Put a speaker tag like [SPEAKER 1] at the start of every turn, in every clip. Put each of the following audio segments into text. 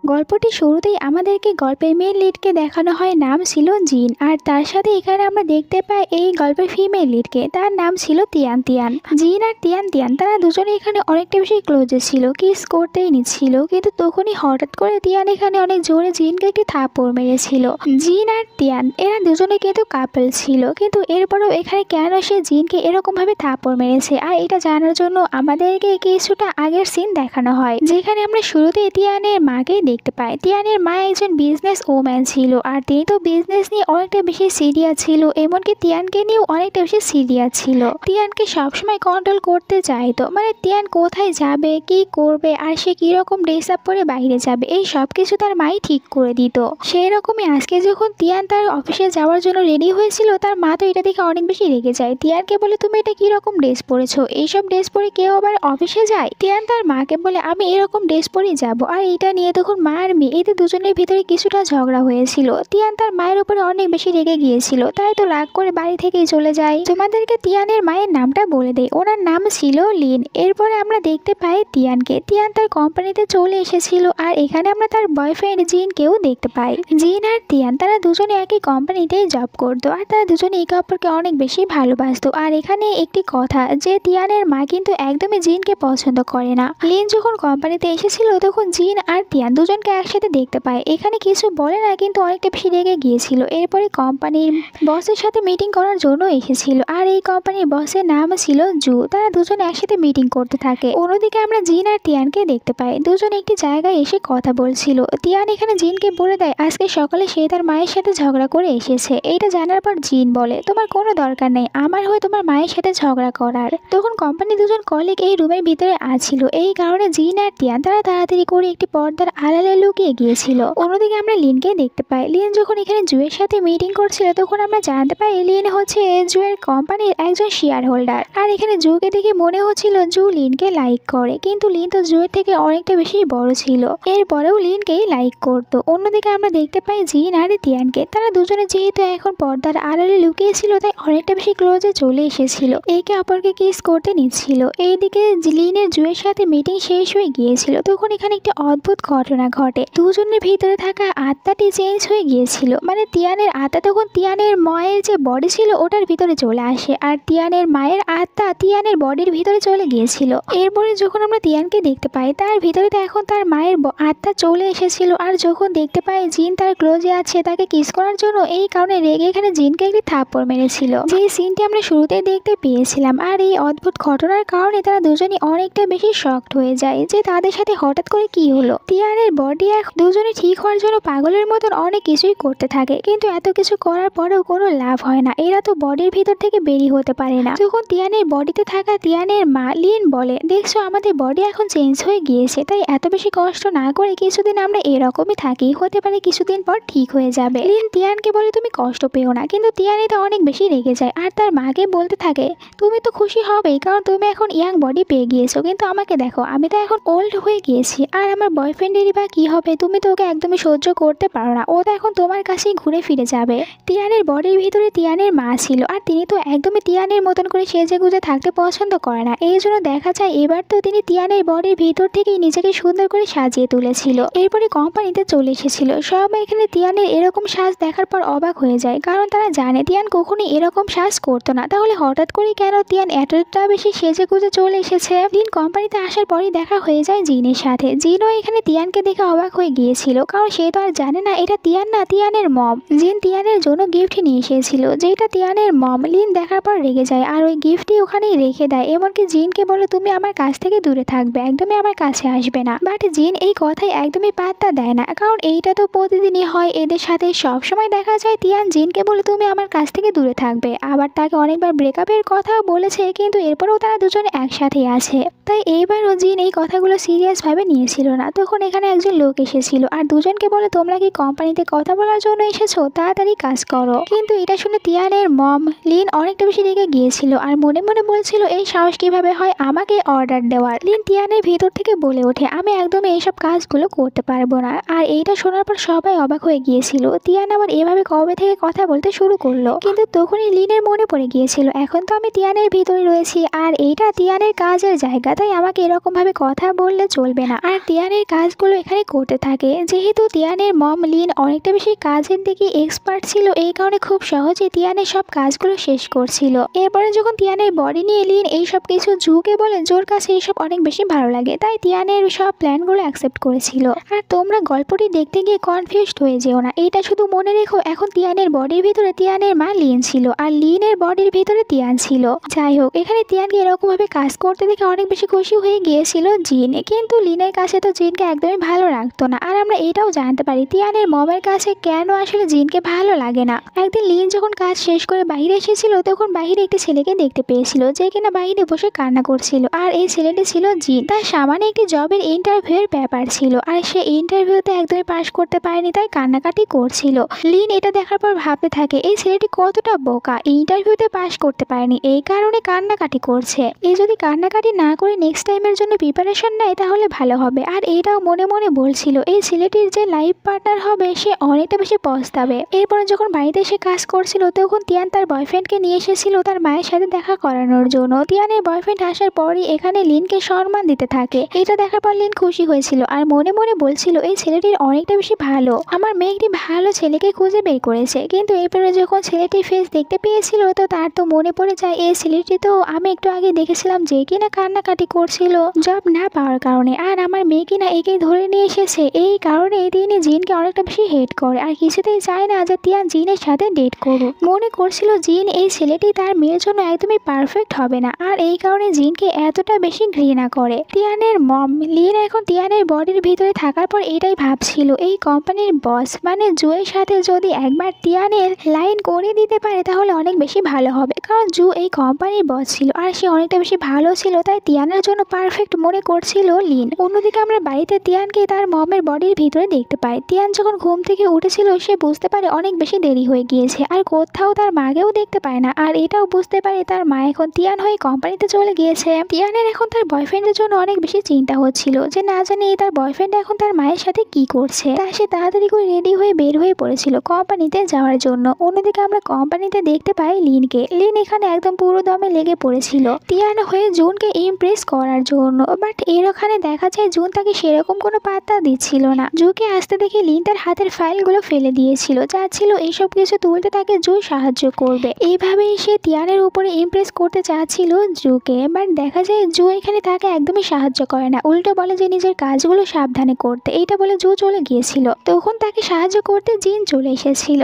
[SPEAKER 1] গল্পটি শুরুতেই আমাদেরকে গল্পের মেন লিডকে দেখানো হয়, নাম ছিল জিন। আর তার সাথে এখানে আমরা দেখতে পাই এই গল্পের ফিমেল লিডকে, তার নাম ছিল তিয়ান তিয়ান। জিন আর তিয়ান তিয়ান তারা দুজনে এখানে অনেকটা বেশি ক্লোজে ছিল, কিস করতেই নিচ্ছিল, কিন্তু তখনই হঠাৎ করে তিয়ান এখানে অনেক জোরে জিনকে একটি থাপ্পড় মেরেছিল। জিন আর তিয়ান এরা দুজনে কিন্তু কাপল ছিল, কিন্তু এরপরেও এখানে কেন সে জিনকে এরকম ভাবে থাপ্পড় মেরেছে, আর এটা জানার জন্য আমাদেরকে কিছুটা আগের সিন দেখানো হয়, যেখানে আমরা শুরুতে তিয়ানের মাকে দেখতে পাই। তিয়ানের মা একজন বিজনেস ওম্যান ছিল, আর তিনি তো বিজনেস নিয়ে অনেকটা বেশি সিরিয়াস ছিল, এমনকি তিয়ানকে নিয়েও অনেকটা বেশি সিরিয়াস ছিল। তিয়ানকে সবসময় কন্ট্রোল করতে চাইতো, মানে তিয়ান কোথায় যাবে, কি করবে, আর সে কিরকম ড্রেস আপ করে বাইরে যাবে, এই সব কিছু তার মাই ঠিক করে দিত। সেই রকমই আজকে যখন তিয়ান তার অফিসে যাওয়ার জন্য রেডি হয়েছিল, তার মা তো এটা দেখে অনেক বেশি রেগে যায়। তিয়ানকে বলে, তুমি এটা কিরকম ড্রেস পরেছো, এইসব ড্রেস পরে কেউ আবার অফিসে যায়? তিয়ান তার মাকে বলে, আমি এরকম ড্রেস পরেই যাবো। আর এটা নিয়ে তখন মা আর মেয়ে এদের দুজনের ভিতরে কিছুটা ঝগড়া হয়েছিল। তিয়ান তার মায়ের উপরে অনেক বেশি রেগে গিয়েছিল, তাই তো রাগ করে বাড়ি থেকেই চলে যায়। তোমাদেরকে তিয়ানের মায়ের নামটা বলে দেয়, ওনার নাম ছিল লিন। এরপরে আমরা দেখতে পাই তিয়ানকে। তিয়ান তার কোম্পানিতে চলে এসেছিল, আর এখানে আমরা তার বয়ফ্রেন্ড জিনকেও দেখতে পাই। জিন আর তিয়ান তারা দুজনে একই কোম্পানিতেই জব করতো, আর তারা দুজনে একে অপরকে অনেক বেশি ভালোবাসতো। আর এখানে একটি কথা, যে তিয়ানের মা কিন্তু একদমই জিনকে পছন্দ করে না। লিন যখন কোম্পানিতে এসেছিল তখন জিন আর তিয়ান দুজনকে একসাথে দেখতে পায়, এখানে কিছু বলে না, কিন্তু অনেকটা বেশি রেগে গিয়েছিল। এরপরে কোম্পানির বসের সাথে মিটিং করার জন্য এসেছিল, আর এই কোম্পানির বসের নাম ছিল জু। তারা দুজনে একসাথে মিটিং করতে থাকে। অন্যদিকে আমরা জিন আর তিয়ানকে দেখতে পাই, দুজনে একটি জায়গায় এসে কথা বলছিল। তিয়ান এখানে জিনকে বলে দেয় আজকে সকালে সে তার মায়ের সাথে ঝগড়া করে এসেছে। এইটা জানার পর জিন বলে, তোমার কোনো দরকার নেই আমার হয়ে তোমার মায়ের সাথে ঝগড়া করার। তখন কোম্পানি দুজন কলিগ এই রুমের ভিতরে আছিল, এই কারণে জিন আর তিয়ান তারা তাড়াতাড়ি করে একটি পর্দার আড়ালে লুকিয়ে গিয়েছিল। অন্যদিকে আমরা লিনকে দেখতে পাই। লিন যখন এখানে জুয়ের সাথে মিটিং করছিল তখন আমরা জানতে পারি লিন হচ্ছে জুয়ের কোম্পানির একজন শেয়ার হোল্ডার। আর এখানে জুকে দেখে মনে হচ্ছিল জু লিনকে লাইক করে, কিন্তু লিন তো জুয়ের থেকে অনেকটা বেশি বড় ছিল, এরপরেও লিনকেই লাইক করতো। অন্যদিকে আমরা দেখতে পাই জিন আর তিয়ানকে, তারা দুজনে যেহেতু এখন পর্দার আড়ালে লুকিয়েছিল তাই অনেকটা বেশি ক্লোজে চলে এসেছিল, একে অপরকে কিস করতে নিচ্ছিল। এইদিকে লিনের জুয়ের সাথে মিটিং শেষ হয়ে গিয়েছিল, তখন এখানে একটি অদ্ভুত ঘটনা ঘটে। দুজনের ভিতরে থাকা আত্মাটি চেঞ্জ হয়ে গিয়েছিল, মানে তিয়ানের আত্মা তখন তিয়ানের মায়ের যে বডি ছিল ওটার ভিতরে চলে আসে, আর তিয়ানের মায়ের আত্মা তিয়ানের বডির ভিতরে চলে গিয়েছিল। এরপরে যখন আমরা তিয়ানকে দেখতে পাই তার ভিতরে তো এখন তার মায়ের আত্মা চলে এসেছিল, আর যখন দেখতে পাই জিন তার ক্লোজে আছে তাকে কিস করার জন্য, এই কারণে রেগে এখানে জিনকে একটি থাপ্পড় মেরেছিল, যে সিনটি আমরা শুরুতে দেখতে পেয়েছিলাম। আর এই অদ্ভুত ঘটনার কারণে তারা দুজনই অনেকটা বেশি শকড হয়ে যায় যে তাদের সাথে হঠাৎ করে কি হলো। তিয়ানের বডি দুজনে ঠিক হওয়ার জন্য পাগলের মতন অনেক কিছুই করতে থাকে, কিন্তু এত কিছু করার পরেও কোনো লাভ হয় না, এরা তো বডির ভিতর থেকে বেরিয়ে হতে পারে না। যখন তিয়ানের বডিতে থাকা তিয়ানের মা লিন বলে, দেখছো আমাদের বডি এখন চেঞ্জ হয়ে গিয়েছে, তাই এত বেশি কষ্ট না করে কিছুদিন আমরা এরকমই থাকি, হতে পারে কিছুদিন পর ঠিক হয়ে যাবে। লিন তিয়ানকে বলে তুমি কষ্ট পেও না, কিন্তু তিয়ান এটা অনেক বেশি রেগে যায়, আর তার মাকে বলতে থাকে তুমি তো খুশি হবেই কারণ তুমি এখন ইয়াং বডি পেয়ে গিয়েছো, কিন্তু আমাকে দেখো আমি তো এখন ওল্ড হয়ে গিয়েছি, আর আমার বয়ফ্রেন্ডেরই বা কি হবে, তুমি তো ওকে একদমই সহ্য করতে পারো না, ও তো এখন তোমার কাছেই ঘুরে ফিরে যাবে। তিয়ানের বডির ভিতরে তিয়ানের মা ছিল, আর তিনি তো একদমই তিয়ানের মতন করে সেজে গুজে থাকতে পছন্দ করে না, এই জন্য দেখা যায় এবার তো তিনি তিয়ানের বডির ভিতর থেকেই নিজেকে সুন্দর করে সাজিয়ে তুলেছিল। এরপরে কোম্পানিতে চলে এসেছিল, সবাই এখানে তিয়ানের এরকম সাজ দেখার পর অবাক হয়ে যায়, কারণ তারা জানে তিয়ান কখনোই এরকম সাজ করতো না, তাহলে হঠাৎ করে কেন তিয়ান এতটা বেশি সেজে গুজে চলে এসেছে। দিন কোম্পানিতে আসার পরই দেখা হয়ে যায় জিনের সাথে। জিনও এখানে তিয়ানকে দেখে অবাক হয়ে গিয়েছিল, কারণ সে তো আর জানে না এটা তিয়ান না, তিয়ানের মম। জিন তিয়ানের জন্য গিফট নিয়ে এসেছিল, যেটা তিয়ানের মম। লিন দেখার পর রেগে যায়, আর ওই গিফটটি ওখানেই রেখে দেয়, এমনকি জিনকে বলে তুমি আমার কাছ থেকে দূরে থাকবে, একদমই আমার কাছে আসবে না। বাট জিন এই কথাই একদমই পাত্তা দেয় না, কারণ এইটা তো প্রতিদিনই হয় এদের সাথে, সব সময় দেখা যায় তিয়ান জিনকে বলে তুমি আমার কাছ থেকে দূরে থাকবে, আবার তাকে অনেকবার ব্রেকআপের কথাও বলেছে, কিন্তু এরপরেও তারা দুজনে একসাথেই আছে। তাই এইবারও জিন এই কথাগুলো সিরিয়াস ভাবে নিয়েছিল না। তখন এখানে একজন লোক এসেছিল, আর দুজনকে বলে তোমরা কি কোম্পানিতে কথা বলার জন্য এসেছো, তাড়াতাড়ি কাজ করো। কিন্তু এটা শুনে তিয়ানের মম লিন অনেকটা বেশি রেগে গিয়েছিল, আর মনে মনে বলছিল এই সাহস কিভাবে হয় আমাকে অর্ডার দেওয়ার। লিন তিয়ানের ভিতর থেকে বলে ওঠে আমি একদমই এইসব কাজগুলো করতে পারবো না। আর এইটা শোনার পর সবাই অবাক হয়ে গিয়েছিল, তিয়ান আবার এভাবে কবে থেকে কথা বলতে শুরু করলো। কিন্তু তখনই লিনের মনে পড়ে গিয়েছিল এখন তো আমি তিয়ানের ভিতরে রয়েছি, আর এইটা তিয়ানের কাজের জায়গা, তাই আমাকে এরকম ভাবে কথা বললে চলবে না। আর তিয়ানের কাজগুলো এখানে এখানে করতে থাকে। যেহেতু তিয়ানের মম লিন অনেকটা বেশি কাজের দিকে এক্সপার্ট ছিল, এই কারণে খুব সহজে তিয়ানের সব কাজগুলো শেষ করছিল। এরপরে যখন তিয়ানের বডি নিয়ে লিন এইসব কিছু জুকে বলে, জোর কাছে এইসব অনেক বেশি ভালো লাগে, তাই তিয়ানের সব প্ল্যানগুলো অ্যাকসেপ্ট করেছিল। আর তোমরা গল্পটি দেখতে গিয়ে কনফিউজড হয়ে যেও না, এটা শুধু মনে রেখো এখন তিয়ানের বডির ভিতরে তিয়ানের মা লিন ছিল আর লিনের বডির ভিতরে তিয়ান ছিল। যাই হোক, এখানে তিয়ানকে এরকম ভাবে কাজ করতে দেখে অনেক বেশি খুশি হয়ে গিয়েছিল জিন, কিন্তু লিনের কাছে তো জিনকে একদমই ভালো লাগতো না। আর আমরা এটাও জানতে পারি তিয়ানের মমের কাছে কেন আসলে জিনকে ভালো লাগে না। একদিন লিন যখন কাজ শেষ করে বাইরে এসেছিল, তখন বাইরে একটি ছেলেকে দেখতে পেয়েছিল যে কিনা বাইরে বসে কান্না করছিল। আর এই ছেলেটি ছিল জিন। তার সামনে একটি জবের ইন্টারভিউয়ের ব্যাপার ছিল, আর সে ইন্টারভিউতে একদমই পাশ করতে পারেনি, তাই কান্নাকাটি করছিল। লিন এটা দেখার পর ভাবতে থাকে এই ছেলেটি কতটা বোকা, ইন্টারভিউতে পাশ করতে পারেনি, এই কারণে কান্নাকাটি করছে। এই যদি কান্নাকাটি না করে নেক্সট টাইমের জন্য প্রিপারেশন নেয় তাহলে ভালো হবে। আর এটাও মনে মনে বলছিল এই ছেলেটির যে লাইফ পার্টনার হবে সে অনেকটা বেশি পস্তাবে। এরপরে যখন বাড়িতে এসে কাজ করছিল, তখন তিয়ান তার বয়ফ্রেন্ডকে নিয়ে এসেছিল তার মায়ের সাথে দেখা করানোর জন্য। তিয়ানের বয়ফ্রেন্ড আসার পরই এখানে লিনকে সম্মান দিতে থাকে। এটা দেখার পর লিন খুশি হয়েছিল আর মনে মনে বলছিল এই ছেলেটির অনেকটা বেশি ভালো, আমার মেয়ে একটি ভালো ছেলেকে খুঁজে বের করেছে। কিন্তু এরপরে যখন ছেলেটির ফেস দেখতে পেয়েছিল, তো তার তো মনে পড়ে যায় এই ছেলেটি তো আমি একটু আগে দেখেছিলাম যে কিনা কান্নাকাটি করছিল জব না পাওয়ার কারণে, আর আমার মেয়ে কিনা একে ধরে নিয়ে এসেছে। এই কারণে তিনি জিনকে অনেকটা বেশি হেট করে আর কিছুতেই চায় না যে তিয়ান জিনের সাথে ডেট করুক। মনে করছিল জিন এই ছেলেটি তার মেয়ের জন্য একদমই পারফেক্ট হবে না, আর এই কারণে জিনকে এতটা বেশি ঘৃণা করে। তিয়ানের মম লিন এখন তিয়ানের বডির ভিতরে থাকার পর এটাই ভাবছিল এই কোম্পানির বস মানে জুয়ের সাথে যদি একবার তিয়ানের লাইন করে দিতে পারে তাহলে অনেক বেশি ভালো হবে, কারণ জু এই কোম্পানির বস ছিল আর সে অনেকটা বেশি ভালো ছিল, তাই তিয়ানের জন্য পারফেক্ট মনে করছিল লিন। অন্যদিকে আমরা বাড়িতে তিয়ানকে তার মমের বডির ভিতরে দেখতে পাই। তিয়ান যখন ঘুম থেকে উঠেছিল সে বুঝতে পারে অনেক বেশি দেরি হয়ে গিয়েছে আর কোথাও তার মাকেও দেখতে পায় না, আর এটাও বুঝতে পারে তার মা এখন তিয়ান হয়ে কোম্পানিতে চলে গিয়েছে। তিয়ানের এখন তার বয়ফ্রেন্ডের জন্য অনেক বেশি চিন্তা হচ্ছিল যে না জানি তার বয়ফ্রেন্ড এখন তার মায়ের সাথে কি করছে, তাই সে তাড়াতাড়ি করে রেডি হয়ে বের হয়ে পড়েছিল কোম্পানিতে যাওয়ার জন্য। অন্যদিকে আমরা কোম্পানিতে দেখতে পাই লিনকে। লিন এখানে একদম পুরো দমে লেগে পড়েছিল তিয়ান হয়ে জুনকে ইমপ্রেস করার জন্য, বাট এর ওখানে দেখা যায় জুন তাকে সেরকম কোনো পাত্তা দিচ্ছিল না। জুকে আসতে দেখে লিন তার হাতের ফাইলগুলো ফেলে দিয়েছিল, যা ছিল এইসব কিছু তুলতে তাকে জু সাহায্য করবে। এইভাবেই সে তিয়ানের উপরে ইমপ্রেস করতে চাচ্ছিল জুকে, বাট দেখা যায় জু এখানে তাকে একদমই সাহায্য করে না, উল্টো বলে যে নিজের কাজগুলো সাবধানে করতে। এইটা বলে জু চলে গিয়েছিল। তখন তাকে সাহায্য করতে জিন চলে এসেছিল।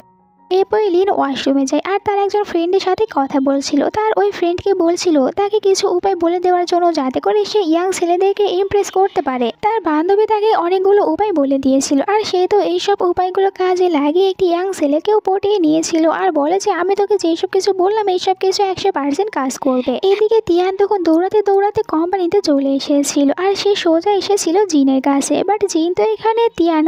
[SPEAKER 1] এরপর লিন ওয়াশরুমে যায় আর তার একজন ফ্রেন্ডের সাথে কথা বলছিল। তার ওই ফ্রেন্ডকে বলছিল তাকে কিছু উপায় বলে দেওয়ার জন্য যাতে করে সে ইয়াং ছেলেদেরকে ইমপ্রেস করতে পারে। তার বান্ধবী তাকে অনেকগুলো উপায় বলে দিয়েছিল আর সে তো এইসব উপায়গুলো কাজে লাগিয়ে একটি ইয়াং ছেলেকেও পটিয়ে নিয়েছিল আর বলে যে আমি তোকে যেসব কিছু বললাম এইসব কিছু 100% কাজ করবে। এদিকে তিয়ান তখন দৌড়াতে দৌড়াতে কোম্পানিতে চলে এসেছিল আর সে সোজা এসেছিল জিনের কাছে। বাট জিন তো এখানে তিয়ান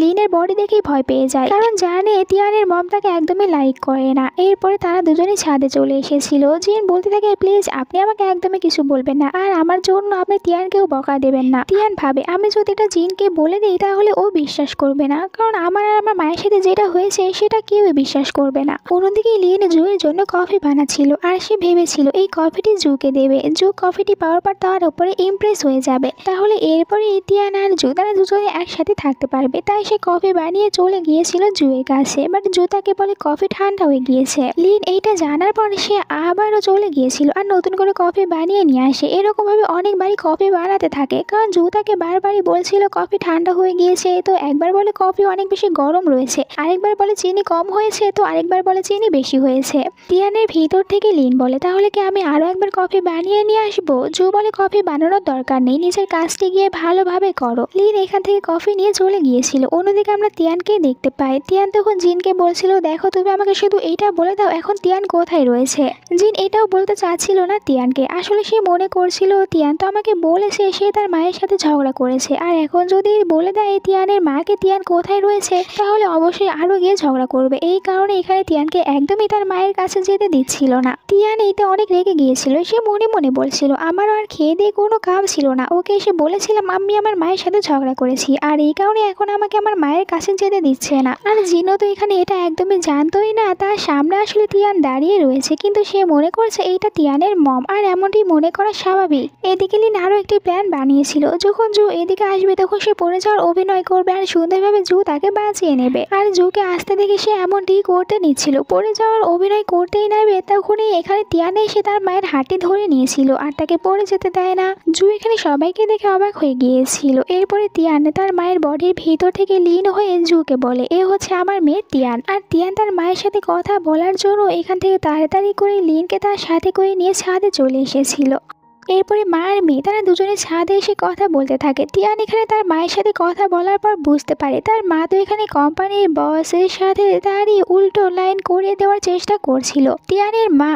[SPEAKER 1] লিনের বডি দেখেই ভয় পেয়ে যায়, কারণ জানে তিয়ানের মম তাকে একদমই লাইক করে না। এরপরে তারা দুজনেই ছাদে চলে এসেছিল। জিন বলতে থাকে প্লিজ আপনি আমাকে একদমই কিছু বলবেন না, আর আমার জন্য আপনি তিয়ানকেও বকা দেবেন না। তিয়ান ভাবে আমি যদি এটা জিনকে বলে দিই তাহলে ও বিশ্বাস করবে না, কারণ আমার আর আমার মায়ের সাথে যেটা হয়েছে সেটা কেউই বিশ্বাস করবে না। অন্যদিকে লিন জুয়ের জন্য কফি বানাচ্ছিল আর সে ভেবেছিল এই কফিটি জুকে দেবে। জু কফিটি পাওয়ার পর তার উপরে ইমপ্রেস হয়ে যাবে, তাহলে এরপরে তিয়ান আর জু তারা দুজনে একসাথে থাকতে পারবে। তাই সে কফি বানিয়ে চলে গিয়েছিল জুয়ের কাছে, বাট জু তাকে বলে কফি ঠান্ডা হয়ে গিয়েছে। লিন এইটা জানার পর সে আবারও চলে গিয়েছিল আর নতুন করে কফি বানিয়ে নিয়ে আসে। এরকম ভাবে অনেকবারই কফি বানাতে থাকে, কারণ জু তাকে বারবারই বলছিল কফি ঠান্ডা হয়ে গিয়েছে, তো একবার বলে কফি অনেক বেশি গরম রয়েছে, আরেকবার বলে চিনি কম হয়েছে, তো আরেকবার বলে চিনি বেশি হয়েছে। তিয়ানের ভিতর থেকে লিন বলে তাহলে কি আমি আরো একবার কফি বানিয়ে নিয়ে আসবো? জু বলে কফি বানানোর দরকার নেই, নিজের কাজটি গিয়ে ভালোভাবে করো। লিন এখান থেকে কফি নিয়ে চলে গিয়েছিল। অন্যদিকে আমরা তিয়ানকে দেখতে পাই। তিয়ান তখন জিনকে বলছিল দেখো তুমি আমাকে শুধু এইটা বলে দাও এখন তিয়ান কোথায় রয়েছে। জিন এটাও বলতে চাচ্ছিল না তিয়ানকে, আসলে সে মনে করছিল তিয়ান তো আমাকে বলেছে সে তার মায়ের সাথে ঝগড়া করেছে, আর এখন যদি বলে দেয় তিয়ানের মাকে তিয়ান কোথায় রয়েছে তাহলে অবশ্যই আরো গিয়ে ঝগড়া করবে। এই কারণে এখানে তিয়ানকে একদমই তার মায়ের কাছে যেতে দিচ্ছিল না। তিয়ান এইটা অনেক রেগে গিয়েছিল, সে মনে মনে বলছিল আমারও আর খেয়ে দিয়ে কোনো কাম ছিল না, ওকে এসে বলেছিলাম আমি আমার মায়ের সাথে ঝগড়া করেছি, আর এই কারণে এখন আমাকে আমার মায়ের কাছে যেতে দিচ্ছে না। আর জিনও তো এখানে এটা একদমই একদমই জানতোই না তার সামনে আসলে তিয়ান দাঁড়িয়ে রয়েছে, কিন্তু সে মনে করছে এইটা তিয়ানের মম, আর এমনটি মনে করা স্বাভাবিক। এদিকে লিন আরও একটি প্ল্যান বানিয়েছিল, যখন জু এদিকে আসবে তখন সে পড়ে যাওয়ার অভিনয় করবে আর সুন্দরভাবে জু তাকে বাঁচিয়ে নেবে। আর জুকে আসতে দেখে সে এমনটি করতে নিচ্ছিল, পড়ে যাওয়ার অভিনয় করতেই নেবে তখনই এখানে তিয়ান এসে তার মায়ের হাঁটি ধরে নিয়েছিল আর তাকে পড়ে যেতে দেয় না। জু এখানে সবাইকে দেখে অবাক হয়ে গিয়েছিল। এরপরে তিয়ান তার মায়ের বডির ভিতর থেকে লীন হয়ে জুকে বলে, এ হচ্ছে আমার মেয়ে তিয়ান। আর তিয়ান তার মায়ের সাথে কথা বলার জন্য এখান থেকে তাড়াতাড়ি করে লিনকে তার সাথে করে নিয়ে ছাদে চলে এসেছিল। এরপরে মা আর মেয়ে তারা দুজনে ছাদে এসে কথা বলতে থাকে। তিয়ান এখানে তার মায়ের সাথে কথা বলার পর বুঝতে পারে তার মা তো এখানে কোম্পানির বসের সাথে তারই উল্টো লাইন করে দেওয়ার চেষ্টা করছিল। তিয়ানের মা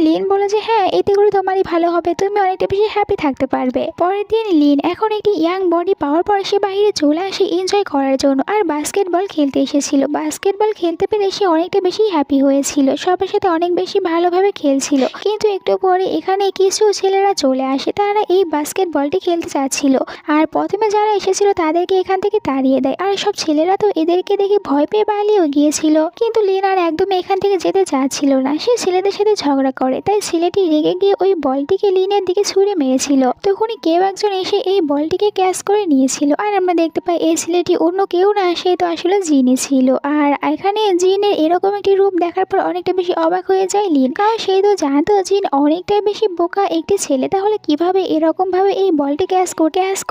[SPEAKER 1] লিন বলে যে হ্যাঁ, এতে করে তোমারই ভালো হবে, তুমি অনেকটা বেশি হ্যাপি থাকতে পারবে। পরের দিন লিন এখন একটি ইয়াং বডি পাওয়ার পর সে বাইরে চলে আসে এনজয় করার জন্য আর বাস্কেটবল খেলতে এসেছিল। বাস্কেটবল খেলতে পেরে সে অনেকটা বেশি হ্যাপি হয়েছিল, সবার সাথে অনেক বেশি ভালোভাবে খেলছিল। কিন্তু একটু পরে এখানে কিছু ছেলেরা চলে আসে, তারা এই বাস্কেটবলটি খেলতে চাচ্ছিল আর প্রথমে যারা এসেছিল তাদেরকে এখান থেকে তাড়িয়ে দেয়। আর সব ছেলেরা তো এদেরকে দেখে ভয় পেয়ে পালিয়েও গিয়েছিল, কিন্তু লিন আর একদম এখান থেকে যেতে চাচ্ছিল না। সে ছেলেদের সাথে ঝগড়া করে, তাই ছেলেটি রেগে গিয়ে ওই বলটিকে লিনের দিকে ছুঁড়ে মেরেছিল। তখনই কেউ একজন এসে এই বলটিকে ক্যাচ করে নিয়েছিল আর আমরা দেখতে পাই এই ছেলেটি অন্য কেউ না, সে তো আসলে জিনি ছিল। আর এখানে জিনের এরকম একটি রূপ দেখার পর অনেকটা বেশি অবাক হয়ে যায় লিন, কারণ সেই তো জানতো জিন অনেকটাই বেশি বোকা একটি ছেলে, তাহলে কিভাবে এরকম ভাবে এই বলটি ক্যাচ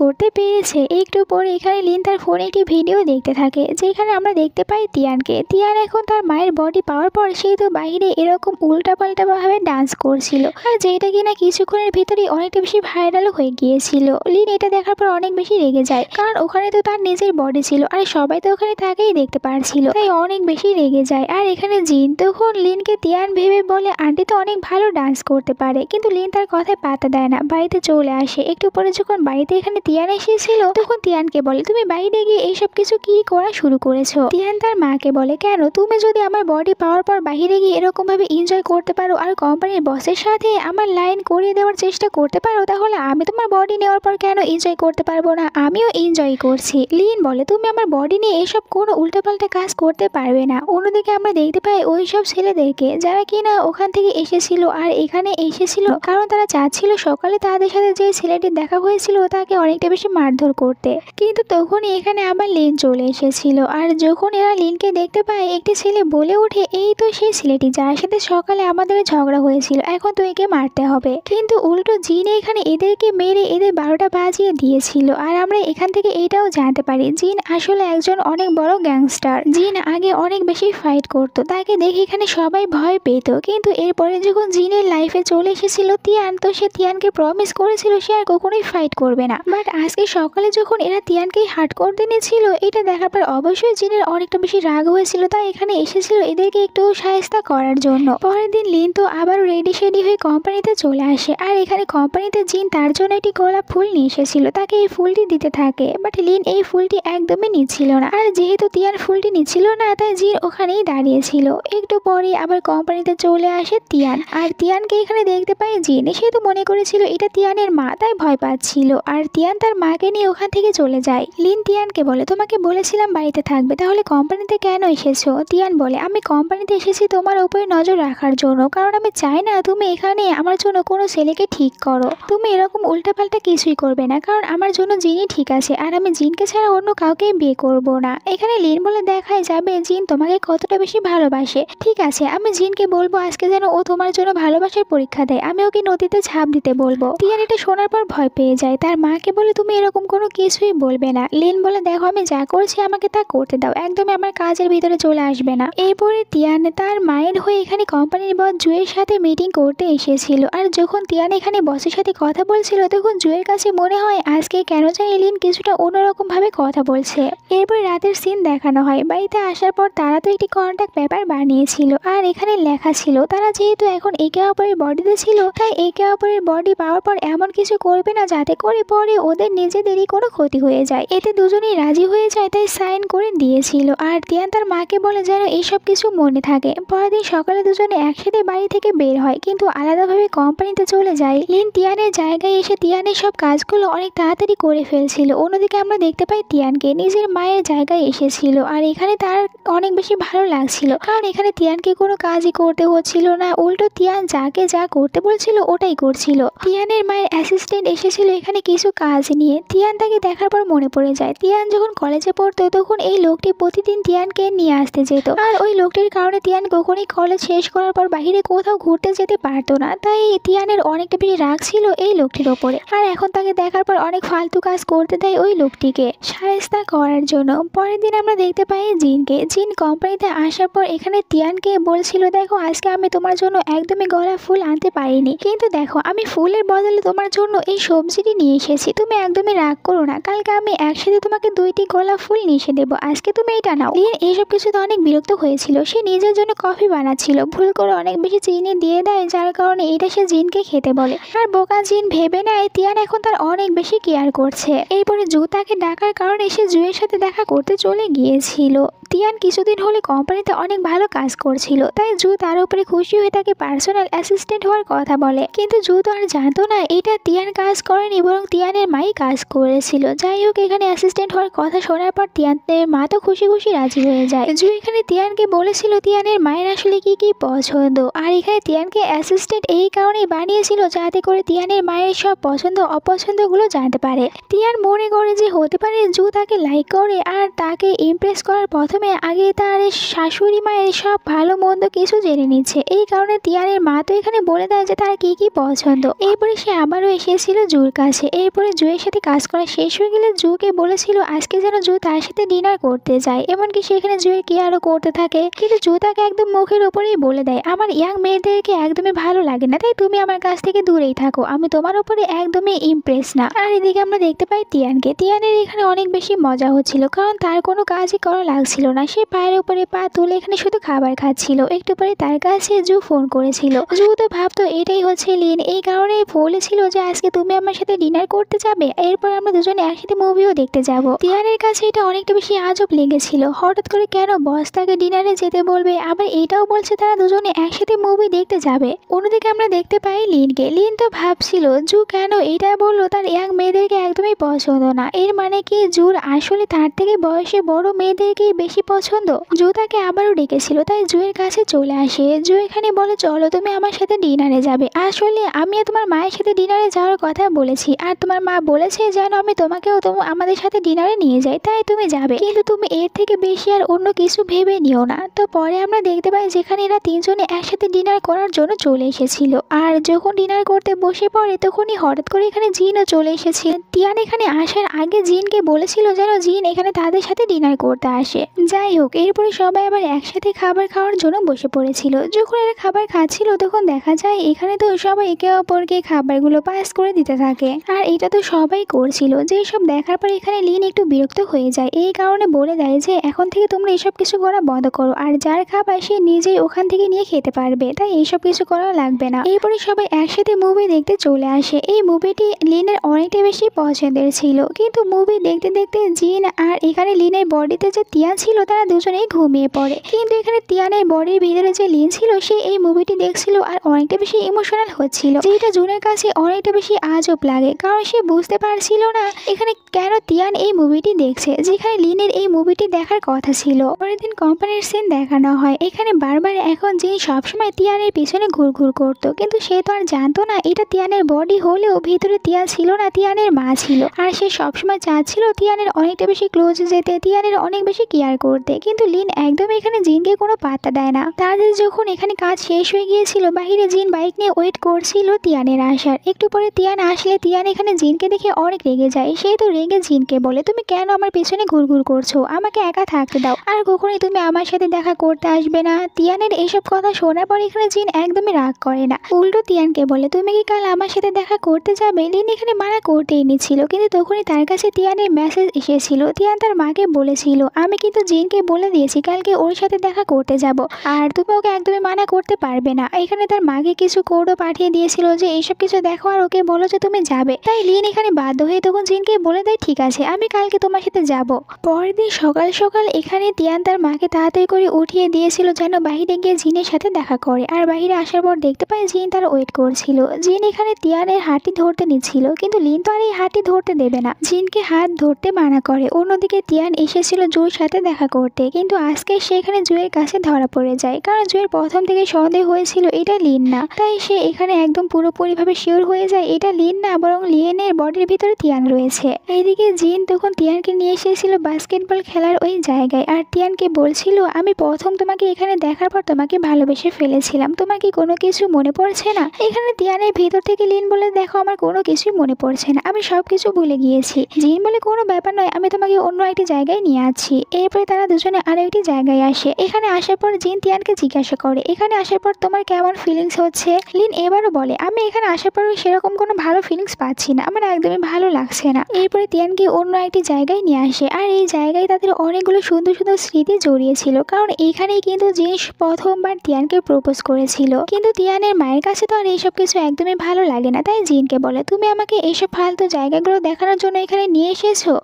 [SPEAKER 1] করতে পেরেছে। একটু পরে এখানে লিন তার ফোনে একটি ভিডিও দেখতে থাকে, যেখানে আমরা দেখতে পাই তিয়ানকে। তিয়ান এখন তার মায়ের বডি পাওয়ার পর সেই তো বাইরে এরকম উল্টাপাল্টা ভাবে ডান্স করছিল, আর যেটা কিনা কিছুক্ষণের ভিতরেই অনেকটা বেশি ভাইরাল হয়ে গিয়েছিল। লিন এটা দেখার পর অনেক বেশি রেগে যায়, কারণ ওখানে তো তার নিজের বডি ছিল আর সবাই তো ওখানে তাকেই দেখতে পারছিল, তাই অনেক বেশি রেগে যায়। আর এখানে জিন তখন লিনকে তিয়ান ভেবে বলে, আন্টি তো অনেক ভালো ডান্স করতে পারে, কিন্তু লিন তার কথায় পাত্তা দেয় না, বাড়িতে চলে আসে। একটু পরে যখন বাড়িতে এখানে তিয়ান এসেছিল তখন তিয়ানকে বলে, তুমি বাইরে গিয়ে এইসব কিছু কি করা শুরু করেছো? তিয়ান তার মাকে বলে, কেন, তুমি যদি আমার বডি পাওয়ার পর বাইরে গিয়ে এরকম ভাবে এনজয় করতে পারো আর কোম্পানির বসের সাথে আমার লাইন করিয়ে দেওয়ার চেষ্টা করতে পারো, তাহলে আমি তোমার বডি নেওয়ার পর কেন এনজয় করতে পারবো না? আমিও এনজয় করছি। লিন বলে, তুমি আমার বডি নিয়ে এসব কোনো উল্টাপাল্টা কাজ করতে পারবে না। অন্যদিকে আমরা দেখতে পাই ওই সব ছেলেদেরকে যারা কিনা ওখান থেকে এসেছিল আর এখানে এসেছিল কারণ তারা চাচ্ছিল সকালে তাদের সাথে যে ছেলেটির দেখা হয়েছিল তাকে অনেকটা বেশি মারধর করতে, কিন্তু তখনই এখানে আবার লিন চলে এসেছিল। আর যখন এরা লিনকে দেখতে পায় একটি ছেলে বলে ওঠে, এই তো সেই ছেলেটি যার সাথে সকালে আমাদের ঝগড়া হয়েছিল, এখন তো একে মারতে হবে। কিন্তু উল্টো জিন এখানে এদেরকে মেরে এদের 12টা বাজিয়ে দিয়েছিল। আর আমরা এখান থেকে এটাও জানতে পারি জিন আসলে একজন অনেক বড় গ্যাংস্টার। জিন আগে অনেক বেশি ফাইট করতো, তাকে দেখে এখানে সবাই ভয় পেত, কিন্তু এরপরে যখন জিনের লাইফে চলে এসেছিল তিয়ান, তো সে তিয়ানকে প্রমিস করেছিল সে আর কখনোই ফাইট করবে না। বাট আজকে সকালে যখন এরা তিয়ানকেই হার্ট করতে নিয়েছিল, এটা দেখার পর অবশ্যই জিনের অনেকটা বেশি রাগ হয়েছিল, তাই এখানে এসেছিল এদেরকে একটু সাহায্য করার জন্য। পরের দিন লিন তো আবার রেডি হয়ে কোম্পানিতে চলে আসে, আর এখানে কোম্পানিতে জিন তার জন্য একটি গোলাপ ফুল নিয়ে এসেছিল, তাকে এই ফুলটি দিতে থাকে। বাট লিন এই ফুলটি একদমই নিচ্ছিল না, আর যেহেতু তিয়ান ফুলটি নিচ্ছিল না তাই জিন ওখানেই দাঁড়িয়েছিল। একটু পরে আবার কোম্পানিতে চলে আসে তিয়ান, আর তিয়ানকে এখানে দেখতে পায় জিন। সে তো মনে করেছিল এটা তিয়ানের মা, তাই ভয় পাচ্ছিল। আর তিয়ান তার মাকে নিয়ে ওখান থেকে চলে যায়। লিন তিয়ানকে বলে, তোমাকে বলেছিলাম বাড়িতে থাকবে, তাহলে কোম্পানিতে কেন এসেছো? তিয়ান বলে, আমি কোম্পানিতে এসেছি তোমার উপরে নজর রাখার জন্য, কারণ আমি চাই না তুমি এখানে আমার জন্য কোনো ছেলেকে ঠিক করো। তুমি এরকম উল্টাপাল্টা কিছুই করবে না, কারণ আমার জন্য জিনই ঠিক আছে, আর আমি জিনকে ছাড়া অন্য কাউকে বিয়ে করব না। এখানে লিন বলে, দেখাই যাবে জিন তোমাকে কতটা বেশি ভালোবাসে। ঠিক আছে, আমি জিনকে বলবো আজকে যেন ও তোমার জন্য ভালোবাসার পরীক্ষা দেয়, আমি ওকে নদীতে ঝাঁপ দিতে বলবো। তিয়ান এটা শোনার পর ভয় পেয়ে যায়, তার মাকে বলে, তুমি এরকম কোনো কিছুই বলবে না। লিন বলে, দেখো আমি যা করছি আমাকে তা করতে দাও, একদমই আমার কাজের ভিতরে চলে আসবে না। এরপরে তিয়ান তার মায়ের হয়ে এখানে কোম্পানির বস জুয়ের সাথে মিটিং করতে এসেছিল, আর যখন তিয়ান এখানে বসের সাথে কথা বলছিল তখন জুয়ের কাছে মনে হয় আজকে কেন জানি লিন কিছুটা অন্যরকম ভাবে কথা বলছে। এরপর রাতের সিন দেখানো হয়। বাড়িতে আসার পর তারা তো একটি কন্ট্যাক্ট পেপার বানিয়েছিল, আর এখানে লেখা ছিল তারা যেহেতু এখন একে অপরের বডিতে ছিল, তাই একে অপরের বডি লোকটি পাওয়ার পর এমন কিছু করবে না যাতে করে পরে ওদের নিজেদেরই কোনো ক্ষতি হয়ে যায়। এতে দুজনেই রাজি হয়ে যায়, তাই সাইন করে দিয়েছিল। আর তিয়ান তার মাকে বলে যেন এইসব কিছু মনে থাকে। পরের দিন সকালে দুজনে একসাথে বাড়ি থেকে বের হয়, কিন্তু আলাদাভাবে কোম্পানিতে চলে যায়। লিন তিয়ানের জায়গায় এসে তিয়ানের সব কাজগুলো অনেক তাড়াতাড়ি করে ফেলছিল। অন্যদিকে আমরা দেখতে পাই তিয়ানকে নিজের মায়ের জায়গায় এসেছিল, আর এখানে তার অনেক বেশি ভালো লাগছিল, কারণ এখানে তিয়ানকে কোনো কাজই করতে হচ্ছিল না। উল্টো তিয়ান যাকে যা করতে বলছিল ওটাই করছিল। তিয়ানের মায়ের অ্যাসিস্ট্যান্ট এসেছিল এখানে কিছু কাজ নিয়ে। তিয়ান তাকে দেখার পর মনে পড়ে যায় তিয়ান যখন কলেজে পড়তো তখন এই লোকটি প্রতিদিন তিয়ানকে নিয়ে আসতে যেত, আর ওই লোকটির কারণে তিয়ান কখনই কলেজ শেষ করার পর বাইরে কোথাও ঘুরতে যেতে পারতো না। তাই তিয়ানের অনেকটা বেশি রাগ ছিল এই লোকটির ওপরে, আর এখন তাকে দেখার পর অনেক ফালতু কাজ করতে দেয় ওই লোকটিকে শায়েস্তা করার জন্য। পরের দিন আমরা দেখতে পাই জিনকে। জিন কোম্পানিতে আসার পর এখানে তিয়ানকে বলছিল, দেখো আজকে আমি তোমার জন্য একদমই গোলাপ ফুল আনতে পারিনি, কিন্তু দেখো আমি ফুলের বদলে তোমার জন্য এই সবজিটি নিয়ে এসেছি। তুমি একদমই রাগ করো না, কালকে আমি একসাথে তোমাকে 2টি গোলাপ ফুল নিয়ে এসে দেবো, আজকে তুমি এটা নাও। লিন এইসব কিছুতে অনেক বিরক্ত হয়েছিল। সে নিজের জন্য কফি বানাচ্ছিল, ভুল করে অনেক বেশি চিনি দিয়ে দেয়, যার কারণে এটা সে জিনকে খেতে বলে। আর বোকা জিন ভেবে নেয় তিয়ান এখন তার অনেক বেশি কেয়ার করছে। এরপরে জু তাকে ডাকার কারণে সে জুয়ের সাথে দেখা করতে চলে গিয়েছিল। তিয়ান কিছুদিন হলে কোম্পানিতে অনেক ভালো কাজ করছিল, তাই জু তার উপরে খুশি হয়ে তাকে পার্সোনাল অ্যাসিস্ট্যান্ট হওয়ার কথা বলে। কিন্তু জু তো আর জানতো না এটা তিয়ান কাজ করেনি, বরং তিয়ানের মাই কাজ করেছিল। যাই হোক, এখানে অ্যাসিস্ট্যান্ট হওয়ার কথা শোনার পর তিয়ানের মা তো খুশি খুশি রাজি হয়ে যায়। জু এখানে তিয়ানকে বলেছিল তিয়ানের মায়ের আসলে কি কি পছন্দ, আর এখানে তিয়ানকে অ্যাসিস্ট্যান্ট এই কারণেই বানিয়েছিল যাতে করে তিয়ানের মায়ের সব পছন্দ অপছন্দগুলো জানতে পারে। তিয়ান মনে করে যে হতে পারে জু তাকে লাইক করে, আর তাকে ইমপ্রেস করার প্রথমে আগে তার শাশুড়ি মায়ের সব ভালো মন্দ কিছু জেনে নিচ্ছে। এই কারণে তিয়ানের মা তো এখানে বলে দেয় যে তার কি কি পছন্দ। এরপরে সে আবারও এসেছিল জুর কাছে। এরপরে জুয়ের সাথে কাজ করা শেষ হয়ে গেলে জুকে বলেছিল আজকে যেন জু তার সাথে ডিনার করতে যায়। এমনকি সেখানে জুয়ের কি আরো করতে থাকে, কিন্তু জু তাকে একদম মুখের উপরেই বলে দেয় আমার ইয়াং মেয়েদেরকে একদমই ভালো লাগে না, তাই তুমি আমার কাছ থেকে দূরেই থাকো, আমি তোমার উপরে একদমই ইমপ্রেস না। আর এদিকে আমরা দেখতে পাই তিয়ানকে। তিয়ানের এখানে অনেক বেশি মজা হচ্ছিল, কারণ তার কোনো কাজই করা লাগছিল না। সে পায়ের উপরে পা তুলে এখানে শুধু খাবার খাচ্ছিল। একটু পরে তার কাছে জু ফোন করেছিল। জু তো ভাবতো এটাই হচ্ছে লিন, এই কারণে বলেছিল যে আজকে তুমি আমার সাথে ডিনার করতে যাবে, এরপর আমরা দুজনে একসাথে মুভিও দেখতে যাব। তিয়ানের কাছে এটা অনেকটা বেশি আজব লেগেছিল, হঠাৎ করে কেন বস তাকে ডিনারে যেতে বলবে, আবার এটাও বলছে তারা দুজনে একসাথে মুভি দেখতে যাবে। অন্যদিকে আমরা দেখতে পাই লিনকে। লিন তো ভাবছিল জু কেন এটা বললো, তার ইয়াং মেয়েদেরকে একদমই পছন্দ না। এর মানে কি জুর আসলে তার থেকে বয়সে বড় মেয়েদেরকেই বেশি পছন্দ। জু তাকে আবারও ডেকেছিল, তাই জুয়ের কাছে চলে আসে। জু এখানে বলে চলো তুমি আমার সাথে ডিনারে যাবে, আসলে আমি তোমার মায়ের সাথে ডিনারে যাওয়ার কথা বলেছি, আর তোমার মা বলেছে যেন আমি তোমাকেও আমাদের সাথে ডিনারে নিয়ে যাই, তাই তুমি যাবে, কিন্তু তুমি এর থেকে বেশি আর অন্য কিছু ভেবে নিও না। তো পরে আমরা দেখতে পাই যেখানে এরা তিনজনে একসাথে ডিনার করার জন্য চলে এসেছিল। আর যখন ডিনার করতে বসে পড়ে তখনই হঠাৎ করে এখানে জিনও চলে এসেছে। তিয়ান এখানে আসার আগে জিনকে বলেছিল যেন জিন এখানে তাদের সাথে ডিনার করতে আসে। যাই হোক, এরপরে সবাই আবার একসাথে খাবার খাওয়ার জন্য বসে পড়েছিল। যখন এরা খাবার খাচ্ছিল তখন দেখা যায় এখানে তো সবাই একে অপরকে খাবারগুলো পাস করে দিতে থাকে, আর এটা তো সবাই করছিল। যে সব দেখার পর এখানে লিন একটু বিরক্ত হয়ে যায়। এই কারণে বলে দেয় যে এখন থেকে তোমরা এইসব কিছু করা বন্ধ করো, আর যার খাবার সে নিজেই ওখান থেকে নিয়ে খেতে পারবে, তাই এইসব কিছু করা লাগবে না। এরপরে সবাই একসাথে মুভি দেখতে চলে আসে। এই মুভিটি লিনের অনেকটা বেশি পছন্দের ছিল, কিন্তু মুভি দেখতে দেখতে জিন আর এখানে লিনের বডিতে যে তিয়ান ছিল তারা দুজনেই ঘুমিয়ে পড়ে। কিন্তু এখানে তিয়ানের বডির ভিতরে যে লিন ছিল সে এই মুভিটি দেখছিল আর অনেকটা বেশি ইমোশনাল হচ্ছিল, যেটা জুনের কাছে অনেকটা বেশি আজব লাগে, কারণ সে বুঝতে পারছিল না এখানে কেন তিয়ান এই মুভিটি দেখছে, যেখানে লিনের এই মুভিটি দেখার কথা ছিল। পরের দিন কোম্পানির সিন দেখানো হয়। এখানে বারবার এখন জিন সবসময় তিয়ানের পিছনে ঘুরঘুর করতো, কিন্তু সে তো আর জানতো না এটা তিয়ানের বডি হলেও ভিতরে তিয়ান ছিল না, তিয়ানের মা ছিল। আর সে সবসময় চাচ্ছিল তিয়ানের অনেকটা বেশি ক্লোজ যেতে, তিয়ানের অনেক বেশি কেয়ার করতে, কিন্তু লিন একদম এখানে জিনকে কোনো পাত্তা দেয় না। তাদের যখন এখানে কাজ শেষ হয়ে গিয়েছিল, বাহিরে জিন বাইক নিয়ে ওয়েট করছিল তিয়ানের আসার। একটু পরে তিয়ান আসলে তিয়ান এখানে জিনকে দেখে অনেক রেগে যায়। সে তো রেগে জিনকে বলে তুমি কেন আমার পিছনে ঘুরঘুর করছো, আমাকে একা থাকতে দাও, আর কখনোই তুমি আমার সাথে দেখা করতে আসবে না। তিয়ানের এইসব কথা শোনার পর এখানে জিন একদমই রাগ করে না, উল্টো তিয়ানকে বলে তুমি কি কাল আমার সাথে দেখা করতে যাবে। লিন এখানে মানা করতেই নিচ্ছিল, কিন্তু তখনই তার কাছে তিয়ানের মেসেজ এসেছিল। তিয়ান তার মাকে বলেছিল আমি কিন্তু জিন জিনকে বলে দিয়েছি কালকে ওর সাথে দেখা করতে যাব, আর তুমি ওকে একদমই মানা করতে পারবে না। এখানে তার মাকে কিছু কোডও পাঠিয়ে দিয়েছিল যে এইসব কিছু দেখো আর ওকে বলো যে তুমি যাবে। তাই লিন এখানে বাধ্য হয়ে তখন জিনকে বলে দেয় ঠিক আছে আমি কালকে তোমার সাথে যাব। পরের দিন সকাল সকাল এখানে তিয়ান তার মাকে তাড়াতাড়ি করে উঠিয়ে দিয়েছিল যেন বাইরে গিয়ে জিনের সাথে দেখা করে। আর বাইরে আসার পর দেখতে পায় জিন তার ওয়েট করছিল। জিন এখানে তিয়ানের হাতটি ধরতে নিচ্ছিল, কিন্তু লিন তো আর এই হাতটি ধরতে দেবে না, জিনকে হাত ধরতে মানা করে। অন্যদিকে তিয়ান এসেছিল জুয়ের সাথে দেখা করতে, কিন্তু আজকে সেখানে জুয়ের কাছে ধরা পড়ে যায়, কারণ জুয়ের প্রথম থেকে সন্দেহ হয়েছিল এটা লিন না। তাই সে এখানে একদম পুরোপুরিভাবে শিওর হয়ে যায় এটা লিন না, বরং লিয়েনের বডির ভিতরে তিয়ান রয়েছে। এইদিকে জিন তখন তিয়ানকে নিয়ে এসেছিল বাস্কেটবল খেলার ওই জায়গায়, আর তিয়ানকে বলছিল আমি প্রথম তোমাকে এখানে দেখার পর তোমাকে ভালোবেসে ফেলেছিলাম, তোমার কি কোনো কিছু মনে পড়ছে না? এখানে তিয়ানের ভিতর থেকে লিন বলে দেখো আমার কোনো কিছুই মনে পড়ছে না, আমি সবকিছু ভুলে গিয়েছি। জিন বলে কোনো ব্যাপার নয়, আমি তোমাকে অন্য একটি জায়গায় নিয়ে আছি। এরপরে তারা দুজনে আরো একটি জায়গায় আসে। এখানে আসার পর জিন তিয়ানকে জিজ্ঞাসা করে এখানে আসার পর তোমার কেমন ফিলিংস হচ্ছে? লিন এবারও বলে আমি এখানে আসার পর সেরকম কোনো ভালো ফিলিংস পাচ্ছি না, আমার একদমই ভালো লাগছে না। এরপরে তিয়ানকে অন্য একটি জায়গায় নিয়ে আসে, আর এই জায়গায় তাদের অনেকগুলো সুন্দর সুন্দর স্মৃতি জড়িয়েছিল, কারণ এখানেই কিন্তু জিন প্রথমবার তিয়ানকে প্রপোজ করেছিল। কিন্তু তিয়ানের মায়ের কাছে তো আর এইসব কিছু একদমই ভালো লাগে না, তাই জিনকে বলে তুমি আমাকে এইসব ফালতু জায়গাগুলো দেখানোর জন্য এখানে নিয়ে এসেছো।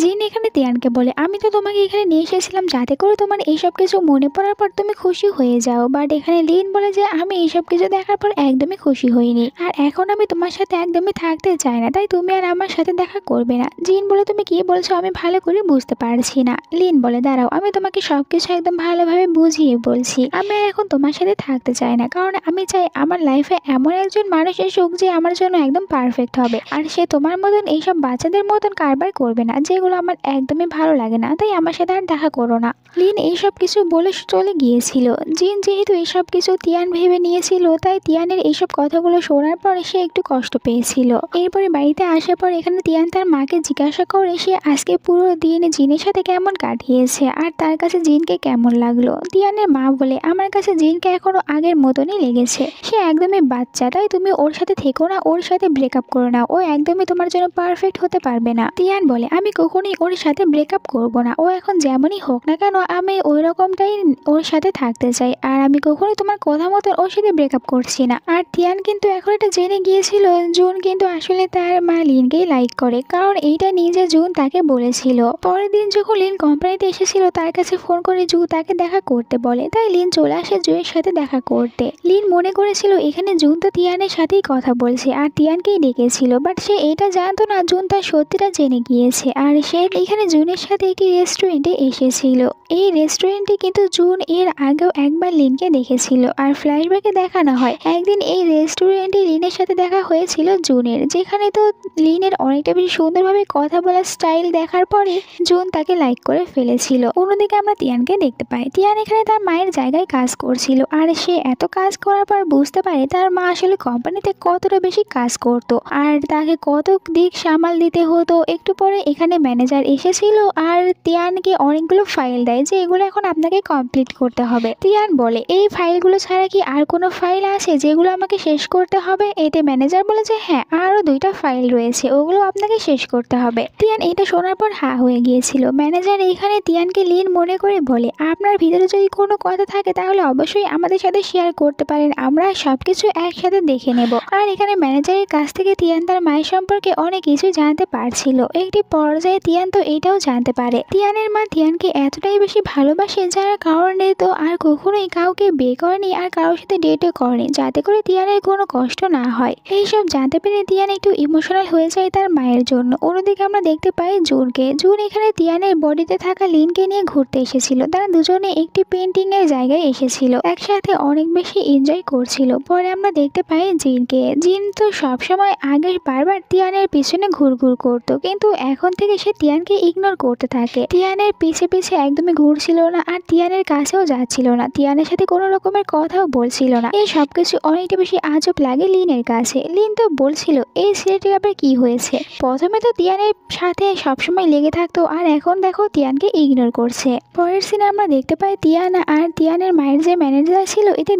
[SPEAKER 1] জিন এখানে তিয়ানকে বলে আমি তো তোমাকে এখানে নিয়ে এসেছিলাম যাতে করে তোমার এইসব কিছু মনে পড়ার পর তুমি খুশি হয়ে যাও, বাট এখানে লিন বলে যে আমি এইসব কিছু দেখার পর একদমই খুশি হইনি, আর এখন আমি তোমার সাথে একদমই থাকতে চাই না, তাই তুমি আর আমার সাথে দেখা করবে না। জিন বলে তুমি কি বলছো আমি ভালো করে বুঝতে পারছি না। লিন বলে দাঁড়াও আমি তোমাকে সবকিছু একদম ভালোভাবে বুঝিয়ে বলছি, আমি আর এখন তোমার সাথে থাকতে চাই না, কারণ আমি চাই আমার লাইফে এমন একজন মানুষ এসুক যে আমার জন্য একদম পারফেক্ট হবে, আর সে তোমার মতন এইসব বাচ্চাদের মতন কারবার করবে না যেগুলো আমার একদমই ভালো লাগে না, তাই আমার সাথে আর দেখা করো না। লিন এইসব কিছু বলে চলে গিয়েছিল। জিন যেহেতু এইসব কিছু তিয়ান ভেবে নিয়েছিল, তাই তিয়ানের এইসব কথাগুলো শোনার পরে সে একটু কষ্ট পেয়েছিল। এরপরে বাড়িতে আসার পর এখানে তিয়ান তার মাকে জিজ্ঞাসা করে সে আজকে পুরো দিন জিনের সাথে কেমন কাটিয়েছে আর তার কাছে জিনকে কেমন লাগলো। তিয়ানের মা বলে আমার কাছে জিনকে এখনো আগের মতনই লেগেছে, সে একদমই বাচ্চা, তাই তুমি ওর সাথে থেকো না, ওর সাথে ব্রেকআপ করো না, ও একদমই তোমার জন্য পারফেক্ট হতে পারবে না। তিয়ান বলে আমি কখনোই ওর সাথে ব্রেকআপ করব না, ও এখন যেমনই হোক না কেন আমি ওই রকমটাই ওর সাথে থাকতে চাই, আর আমি কখনোই তোমার কথা মতো ওর সাথে ব্রেকআপ করছি না। আর তিয়ান কিন্তু এখন এটা জেনে গিয়েছিল জুন কিন্তু আসলে তার মা লিনকেই লাইক করে, কারণ এইটা নিজে জুন তাকে বলেছিল। পরের দিন যখন লিন কোম্পানিতে এসেছিল তার কাছে ফোন করে জু তাকে দেখা করতে বলে, তাই লিন চলে আসে জুয়ের সাথে দেখা করতে। লিন মনে করেছিল এখানে জুন তো তিয়ানের সাথেই কথা বলছে আর তিয়ানকেই ডেকেছিল, বাট সে এটা জানতো না জুন তার সত্যিটা জেনে গিয়েছে, আর সে এখানে জুনের সাথে একটি রেস্টুরেন্টে এসেছিল। এই রেস্টুরেন্টে কিন্তু জুন এর আগেও একবার লিনকে দেখেছিল, আর ফ্ল্যাশব্যাকে দেখানো হয় একদিন এই রেস্টুরেন্টে লিনের সাথে দেখা হয়েছিল জুনের, যেখানে তো লিনের অনেকটা বেশি সুন্দরভাবে কথা বলার স্টাইল দেখার পরে জুন তাকে লাইক করে ফেলেছিল। অন্যদিকে আমরা তিয়ানকে দেখতে পাই, তিয়ান এখানে তার মায়ের জায়গায় কাজ করছিল, আর সে এত কাজ করার পর বুঝতে পারে তার মা আসলে কোম্পানিতে কতটা বেশি কাজ করতো আর তাকে কত দিক সামাল দিতে হতো। একটু পরে এখানে ম্যানেজার এসেছিল আর তিয়ানকে অনেকগুলো ফাইল দেয় যে এগুলো এখন আপনাকে কমপ্লিট করতে হবে। তিয়ান বলে এই ফাইলগুলো ছাড়া কি আর কোনো ফাইল আছে যেগুলো আমাকে শেষ করতে হবে? এতে ম্যানেজার বলে যে হ্যাঁ আরও 2টা ফাইল রয়েছে, ওগুলো আপনাকে শেষ করতে হবে। তিয়ান এটা শোনার পর হা হয়ে গিয়েছিল। ম্যানেজার এইখানে তিয়ানকে লিন মনে করে বলে আপনার ভিতরে যদি কোনো কথা থাকে তাহলে অবশ্যই আমাদের সাথে শেয়ার করতে পারেন, আমরা সবকিছু একসাথে দেখে নেব। আর এখানে ম্যানেজারের কাছ থেকে তিয়ান তার মায়ের সম্পর্কে অনেক কিছু জানতে পারছিল। একটি পর্যায়ে তিয়ান তো এটাও জানতে পারে তিয়ানের মা তিয়ানকে এতটাই বেশি ভালোবাসে যার কারণে তো আর কখনোই কাউকে বিয়ে করেনি আর কারোর সাথে ডেটও করেনি, যাতে করে তিয়ানের কোনো কষ্ট না হয়। এইসব জানতে পেরে তিয়ান একটু ইমোশনাল হয়ে যায় তার মায়ের জন্য। অন্যদিকে আমরা দেখতে পাই জুনকে। জুন এখানে তিয়ানের বডিতে থাকা লিনকে নিয়ে ঘুরতে এসেছিল, তারা দুজনে একটি পেন্টিং এর জায়গায় এসেছিল, একসাথে অনেক বেশি এনজয় করছিল। পরে আমরা দেখতে পাই জিনকে। জিন তো সবসময় আগে বারবার তিয়ানের পিছনে ঘুরঘুর করতো, কিন্তু এখন থেকে সে তিয়ানকে ইগনোর করতে থাকে। তিয়ানের পিছে পিছে একদমই ঘুরছিল না আর তিয়ানের কাছেও যাচ্ছিল না, তিয়ানের সাথে কোনো রকমের কথাও বলছিল না। এই সবকিছু অনেকটা বেশি আজব লাগে লিনের কাছে। লিন তো বলছিল এই ছেলেটির আবার কি হয়েছে, প্রথমে তো তিয়ানের সাথে সবসময় লেগে থাকতো আর এখন দেখো তিয়ানকে ইগনোর করছে। পরের সিনে আমরা দেখতে পাই তিয়ান আর তিয়ানের মায়ের যে ম্যানেজার ছিল এদের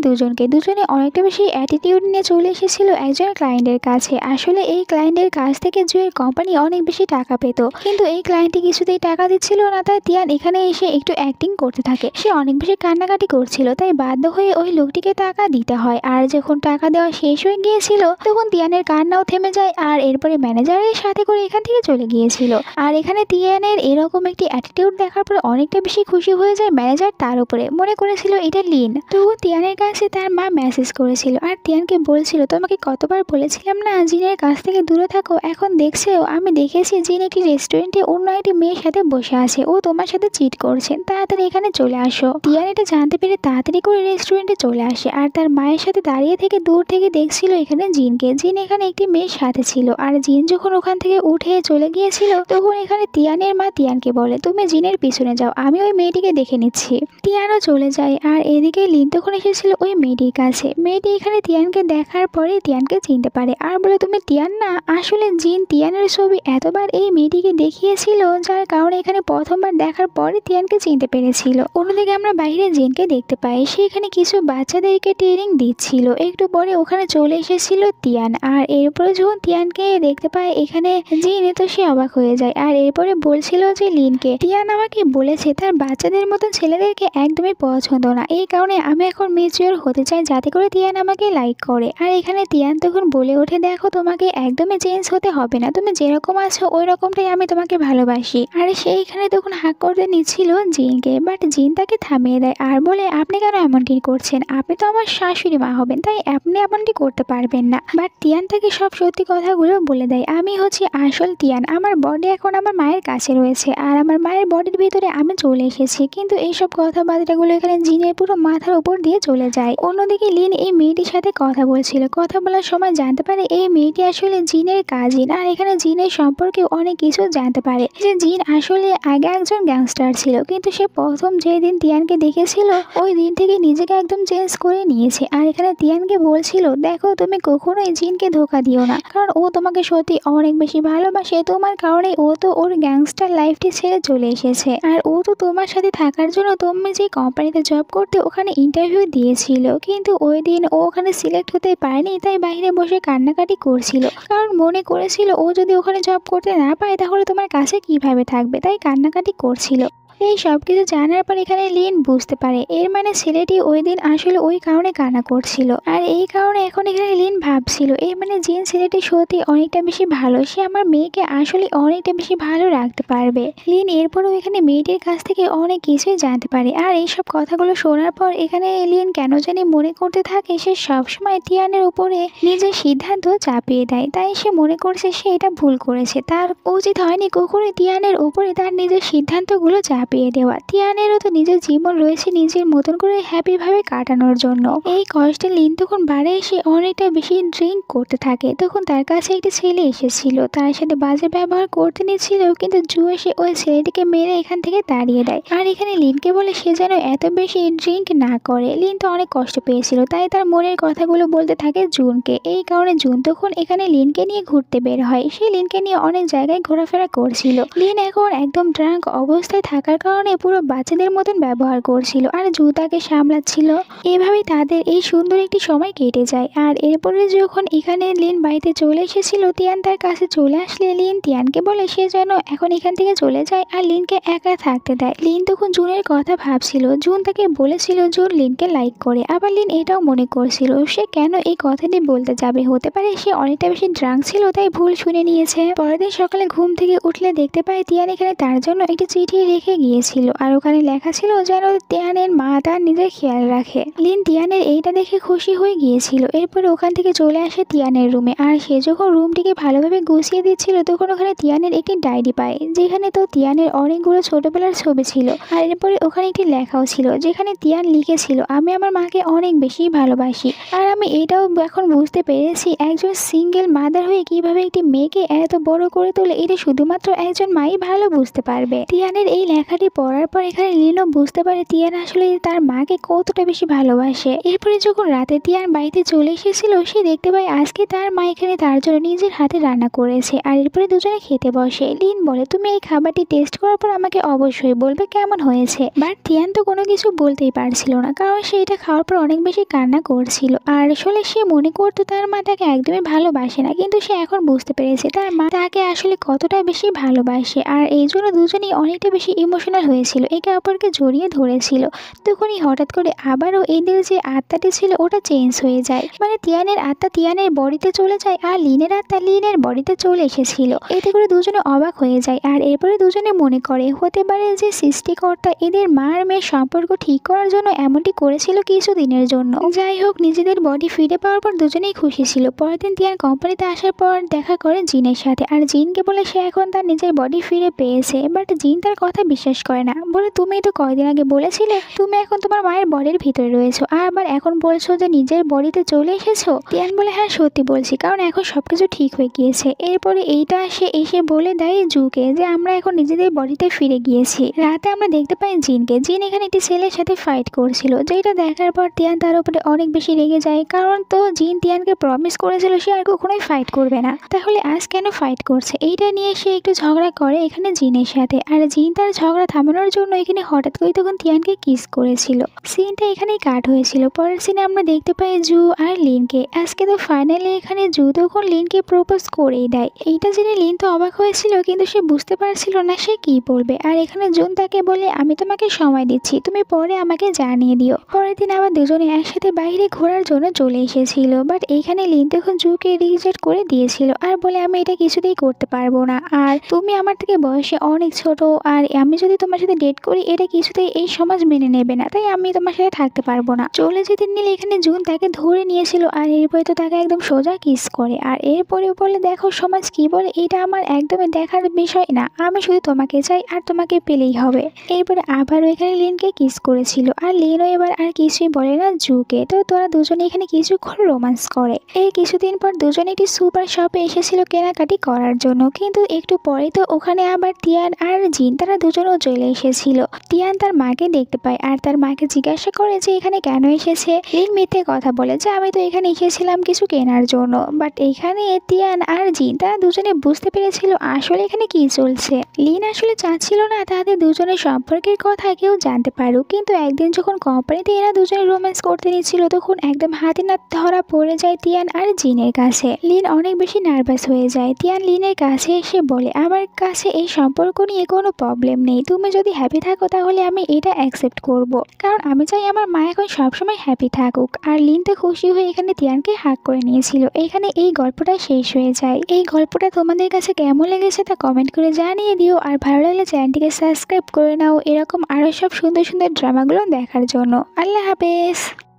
[SPEAKER 1] দুজনে অনেকটা বেশি অ্যাটিটিউড নিয়ে চলে এসেছিল একজন ক্লায়েন্টের কাছে। আসলে এই ক্লায়েন্টের কাছ থেকে জুয়ের কোম্পানি অনেক বেশি টাকা পেত, কিন্তু এই ক্লায়েন্টটি কিছুতেই টাকা দিচ্ছিল না, তাই তিয়ান এখানে এসে একটু অ্যাক্টিং করতে থাকে। সে অনেক বেশি কান্নাকাটি করছিল, তাই বাধ্য হয়ে ওই লোকটিকে টাকা দিতে হয়। আর যখন টাকা দেওয়া শেষ হয়ে গিয়েছিল তখন তিয়ানের কান্নাও থেমে যায়, আর এরপরে ম্যানেজারের সাথে করে এখান থেকে চলে গিয়েছিল। আর এখানে তিয়ানের এরকম একটি অ্যাটিটিউড দেখার পর অনেকটা বেশি খুশি হয়ে যায় ম্যানেজার তার উপরে। মনে করেছিল এটা লিন। তবু তিয়ানের কাছে তার মা মেসেজ করেছিল আর তিয়ানকে বলছিল, তোমাকে কতবার বলেছিলাম না জিনের কাছ থেকে দূরে থাকো। এখন দেখছো, আমি দেখেছি জিন একটি রেস্টুরেন্টে অন্য একটি মেয়ের সাথে বসে আছে, ও তোমার সাথে চিট করছে, তাড়াতাড়ি এখানে চলে আসো। তিয়ান এটা জানতে পেরে তাড়াতাড়ি করে রেস্টুরেন্টে চলে আসে আর তার মায়ের সাথে দাঁড়িয়ে থেকে দূর থেকে দেখছিল এখানে জিনকে। জিন এখানে একটি মেয়ের সাথে ছিল, আর জিন যখন ওখান থেকে উঠে চলে গিয়েছিল তখন এখানে তিয়ানের মা তিয়ানকে বলে, তুমি জিনের পিছনে যাও, আমি ওই মেয়েটিকে দেখে নিচ্ছি। তিয়ানও চলে যায়, আর এদিকে লিন তখন এসেছিল ওই মেয়েটির কাছে। মেয়েটি এখানে তিয়ানকে দেখার পরে তিয়ানকে চিনতে পারে আর বলে, তুমি তিয়ান না? আসলে জিন তিয়ানের ছবি এতবার এই মেয়েটিকে দেখিয়েছিল, যার কারণে এখানে প্রথমবার দেখার পরে তিয়ানকে চিনতে পেরেছিল। অন্যদিকে আমরা বাইরে জিনকে দেখতে পাই, সে এখানে কিছু বাচ্চাদেরকে ট্রেনিং দিচ্ছিল। একটু পরে ওখানে চলে এসেছিল তিয়ান, আর এরপরে যখন তিয়ানকে দেখতে পায় এখানে জিন, তো সে অবাক হয়ে যায়। আর এরপরে বলছিল যে লিনকে, তিয়ান আমাকে বলেছে তার বাচ্চাদের মতো ছেলেদেরকে একদমই পছন্দ না, এই কারণে আমি এখন ম্যাচিওর হতে চাই যাতে করে তিয়ান আমাকে লাইক করে। আর এখানে তিয়ান তখন বলে ওঠে, দেখো তোমাকে একদমই চেঞ্জ হতে হবে না, তুমি যেরকম আছো ওই রকমটাই আমি তোমাকে ভালোবাসি। আর সেইখানে তখন হাক করতে নিচ্ছিল জিনকে, বাট জিন তাকে থামিয়ে দেয় আর বলে, আপনি কেন এমনটি করছেন? আপনি তো আমার শাশুড়ি মা হবেন, তাই আপনি এমনটি করতে পারবেন না। বাট তিয়ান তাকে সব সত্যি কথাগুলো বলে দেয়, আমি হচ্ছে আসল তিয়ান, আমার বডি এখন আমার মায়ের কাছে রয়েছে আর আমার মায়ের বডির ভিতরে আমি চলে এসেছি। কিন্তু এইসব কথাবার্তাগুলো এখানে জিনের পুরো মাথার উপর দিয়ে চলে যায়। অন্যদিকে লিন এই মেয়েটির সাথে কথা বলছিল, কথা বলার সময় জানতে পারে এই মেয়েটি আসলে জিনের কাজিন। আর এখানে জিনের সম্পর্কে অনেক কিছু জানতে পারে, যে জিন আসলে আগে একজন গ্যাংস্টার ছিল, কিন্তু সে প্রথম যেদিন তিয়ানকে দেখেছিল ওই দিন থেকে নিজেকে একদম চেঞ্জ করে নিয়েছে। আর এখানে তিয়ানকে বলছিল, দেখো তুমি কখনোই জিনকে ধোকা দিও না, কারণ ও তোমাকে সত্যি অনেক বেশি ভালোবাসে, তোমার কারণে ও তো ওর গ্যাংস্টার লাইফটি ছেড়ে চলে এসেছে। আর ও তো তোমার সাথে থাকার জন্য তুমি যে কোম্পানিতে জব করতে ওখানে ইন্টারভিউ দিয়েছিল, কিন্তু ওই দিন ও ওখানে সিলেক্ট হতে পারেনি, তাই বাইরে বসে কান্নাকাটি করছিল, কারণ মনে করেছিল ও যদি ওখানে জব করতে না পায় তাহলে তোমার কাছে কিভাবে থাকবে, তাই কান্নাকাটি করছিল। এই সব কিছু জানার পর এখানে লিন বুঝতে পারে এর মানে ছেলেটি ওই দিন আসলে ওই কারণে কান্না করছিল। আর এই কারণে এখন এখানে লিন ভাবছিল এর মানে জিন ছেলেটি সত্যি অনেকটা বেশি ভালো, সে আমার মেয়েকে আসলে অনেকটা বেশি ভালো রাখতে পারবে। লিন এরপরও এখানে মেয়েটির কাছ থেকে অনেক কিছুই জানতে পারে। আর এইসব কথাগুলো শোনার পর এখানে লিন কেন জানি মনে করতে থাকে সে সবসময় তিয়ানের উপরে নিজের সিদ্ধান্ত চাপিয়ে দেয়, তাই সে মনে করছে সে এটা ভুল করেছে, তার উচিত হয়নি কখনোই তিয়ানের উপরে তার নিজের সিদ্ধান্তগুলো চাপিয়ে দেওয়া। তিয়ানেরও তো নিজের জীবন রয়েছে নিজের মতন করে হ্যাপি ভাবে কাটানোর জন্য। এই কষ্টে লিন তখন বাড়ি এসে অনেকটা বেশি ড্রিঙ্ক করতে থাকে। তখন তার কাছে একটি ছেলে এসেছিল, তার সাথে বাজে ব্যবহার করতে নিচ্ছিল, কিন্তু জু এসে ওই ছেলেটিকে মেরে এখান থেকে তাড়িয়ে দেয়। আর এখানে লিনকে বলে সে যেন এত বেশি ড্রিঙ্ক না করে। লিন তো অনেক কষ্ট পেয়েছিল, তাই তার মনের কথাগুলো বলতে থাকে জুনকে। এই কারণে জুন তখন এখানে লিনকে নিয়ে ঘুরতে বের হয়। সে লিনকে নিয়ে অনেক জায়গায় ঘোরাফেরা করছিল। লিন এখন একদম ড্রাঙ্ক অবস্থায় থাকার কারণে পুরো বাচ্চাদের মতন ব্যবহার করছিল, আর জু তাকে সামলাচ্ছিল। এভাবেই তাদের এই সুন্দর একটি সময় কেটে যায়। আর এরপরে যখন এখানে লিন বাড়িতে চলে এসেছিল, তিয়ান তার কাছে চলে আসলে লিন তিয়ানকে বলে সে যেন এখন এখান থেকে চলে যায় আর লিনকে একা থাকতে দেয়। লিন তখন জুনের কথা ভাবছিল, জুন তাকে বলেছিল জুন লিনকে লাইক করে। আবার লিন এটাও মনে করছিল সে কেন এই কথাটি বলতে যাবে, হতে পারে সে অনেকটা বেশি ড্রাঙ্ক ছিল তাই ভুল শুনে নিয়েছে। পরের দিন সকালে ঘুম থেকে উঠলে দেখতে পায় তিয়ান এখানে তার জন্য একটি চিঠি রেখে গিয়েছিল, আর ওখানে লেখা ছিল যেন তিয়ানের মা তার নিজের খেয়াল রাখে। লিন তিয়ানের এইটা দেখে খুশি হয়ে গিয়েছিল। এরপরে ওখান থেকে চলে আসে তিয়ানের রুমে, আর সে যখন রুমটিকে ভালোভাবে গুছিয়ে দিচ্ছিল তখন ওখানে তিয়ানের একটি ডায়েরি পায়, যেখানে তো তিয়ানের অনেকগুলো ছোটবেলার ছবি ছিল। আর এরপরে ওখানে একটি লেখাও ছিল, যেখানে তিয়ান লিখেছিল, আমি আমার মাকে অনেক বেশি ভালোবাসি, আর আমি এটাও এখন বুঝতে পেরেছি একজন সিঙ্গেল মাদার হয়ে কিভাবে একটি মেয়েকে এত বড় করে তোলে, এটা শুধুমাত্র একজন মাই ভালো বুঝতে পারবে। তিয়ানের এই লেখাটি খাবারটি পড়ার পর এখানে লিনও বুঝতে পারে তিয়ান আসলে তার মাকে কতটা বেশি ভালোবাসে। এরপরে যখন রাতে তিয়ান বাড়িতে চলে এসেছিল সে দেখতে পায় আজকে তার মা এখানে তার জন্য নিজের হাতে রান্না করেছে। আর এরপরে দুজনে খেতে বসে। লিন বলে তুমি এই খাবারটি টেস্ট করার পর আমাকে অবশ্যই বলবে কেমন হয়েছে। বাট তিয়ান তো কোনো কিছু বলতেই পারছিল না, কারণ সে এটা খাওয়ার পর অনেক বেশি কান্না করছিল। আর আসলে সে মনে করতো তার মা তাকে একদমই ভালোবাসে না, কিন্তু সে এখন বুঝতে পেরেছে তার মা তাকে আসলে কতটা বেশি ভালোবাসে। আর এই জন্য দুজনেই অনেকটা বেশি ইমোশনাল হয়েছিল, একে অপরকে জড়িয়ে ধরেছিল। তখনই হঠাৎ করে আবারও এদের যে আত্মাটি ছিল ওটা চেঞ্জ হয়ে যায়, মানে তিয়ানের আত্মা তিয়ানের বডিতে চলে যায় আর লিনের আত্মা লিনের বডিতে চলে এসেছিল। এতে করে দুজনে অবাক হয়ে যায়। আর এরপরে দুজনে মনে করে হতে পারে যে সৃষ্টিকর্তা এদের মা আর মেয়ের সম্পর্ক ঠিক করার জন্য এমনটি করেছিল কিছুদিনের জন্য। যাই হোক, নিজেদের বডি ফিরে পাওয়ার পর দুজনেই খুশি ছিল। পরের দিন তিয়ান কোম্পানিতে আসার পর দেখা করে জিনের সাথে, আর জিনকে বলে সে এখন তার নিজের বডি ফিরে পেয়েছে। বাট জিন তার কথা বিশ্বাস করে না, বলে তুমি তো কয়দিন আগে বলেছিলে তুমি এখন তোমার মায়ের বডির ভিতরে রয়েছো, আর আবার এখন বলছো যে নিজের বডিতে চলে এসেছো। তিয়ান বলে হ্যাঁ সত্যি বলছি, কারণ এখন সবকিছু ঠিক হয়ে গিয়েছে। এরপরে এইটা সে এসে বলে দেয় জুকে যে আমরা এখন নিজেদের বডিতে ফিরে গিয়েছি। রাতে আমরা দেখতে পাই জিনকে। জিন এখানে একটি ছেলের সাথে ফাইট করছিল, যেটা দেখার পর তিয়ান তার উপরে অনেক বেশি রেগে যায়, কারণ তো জিন তিয়ানকে প্রমিস করেছিল সে আর কখনোই ফাইট করবে না, তাহলে আজ কেন ফাইট করছে। এইটা নিয়ে সে একটু ঝগড়া করে এখানে জিনের সাথে। আর জিন তার ঝগড়া থামানোর জন্য এখানে হঠাৎ করে তখন তিয়ানকে কিস করেছিল। সিনটা এখানেই কাট হয়েছিল। পরের সিনে আমরা দেখতে পাই জু আর লিনকে। আজকে তো ফাইনালি এখানে জু তখন লিনকে প্রপোজ করেই দেয়। এইটা জেনে লিন তো অবাক হয়েছিল, কিন্তু সে বুঝতে পারছিল না সে কি বলবে। আর এখানে জুন তাকে বলে আমি তোমাকে সময় দিচ্ছি, তুমি পরে আমাকে জানিয়ে দিও। পরের দিন আবার দুজনে একসাথে বাইরে ঘোরার জন্য চলে এসেছিল। বাট এইখানে লিন তখন জুকে রিজেক্ট করে দিয়েছিল আর বলে আমি এটা কিছুতেই করতে পারবো না, আর তুমি আমার থেকে বয়সে অনেক ছোট, আর আমি যদি তোমার সাথে ডেট করি এটা কিছুতেই এই সমাজ মেনে নেবে না, তাই আমি তোমার সাথে থাকতে পারবো না। চলে যেতে নিলে এখানে জুন তাকে ধরে নিয়েছিল, আর এরপরে তো তাকে একদম সোজা কিস করে। আর এরপরে বলে দেখো সমাজ কি বলে, এটা আমার একদমই দেখার বিষয় না, আমি শুধু তোমাকে চাই আর তোমাকে পেলেই হবে। এরপরে আবারও এখানে লিনকে কিস করেছিল, আর লিনও এবার আর কিছুই বলে না জুকে। তো তোরা দুজনে এখানে কিছুক্ষণ রোমান্স করে। এই কিছুদিন পর দুজনে একটি সুপার শপে এসেছিল কেনাকাটি করার জন্য, কিন্তু একটু পরে তো ওখানে আবার তিয়ান আর জিন তারা দুজনেও চলে এসেছিল। তিয়ান তার মাকে দেখতে পায় আর তার মাকে জিজ্ঞাসা করে যে এখানে কেন এসেছে। লিন মিথ্যে কথা বলে যে আমি তো এখানে এসেছিলাম কিছু কেনার জন্য। বাট এখানে তিয়ান আর জিন তারা দুজনে বুঝতে পেরেছিল আসলে এখানে কি চলছে। লিন আসলে চাচ্ছিল না তাদের দুজনের সম্পর্কের কথা কেউ জানতে পারুক, কিন্তু একদিন যখন কোম্পানিতে এরা দুজনে রোম্যান্স করতে নিচ্ছিল তখন একদম হাতে না ধরা পড়ে যায় তিয়ান আর জিনের কাছে। লিন অনেক বেশি নার্ভাস হয়ে যায়। তিয়ান লিনের কাছে এসে বলে আমার কাছে এই সম্পর্ক নিয়ে কোনো প্রবলেম নেই, তুমি যদি হ্যাপি থাকো তাহলে আমি এটা অ্যাকসেপ্ট করব, কারণ আমি চাই আমার মা এখন সবসময় হ্যাপি থাকুক। আর লিন তো খুশি হয়ে এখানে তিয়ানকে হাক করে নিয়েছিল। এখানে এই গল্পটা শেষ হয়ে যায়। এই গল্পটা তোমাদের কাছে কেমন লেগেছে তা কমেন্ট করে জানিয়ে দিও, আর ভালো লাগলে চ্যানেলটিকে সাবস্ক্রাইব করে নাও এরকম আরও সব সুন্দর সুন্দর ড্রামাগুলো দেখার জন্য। আল্লাহ হাফেজ।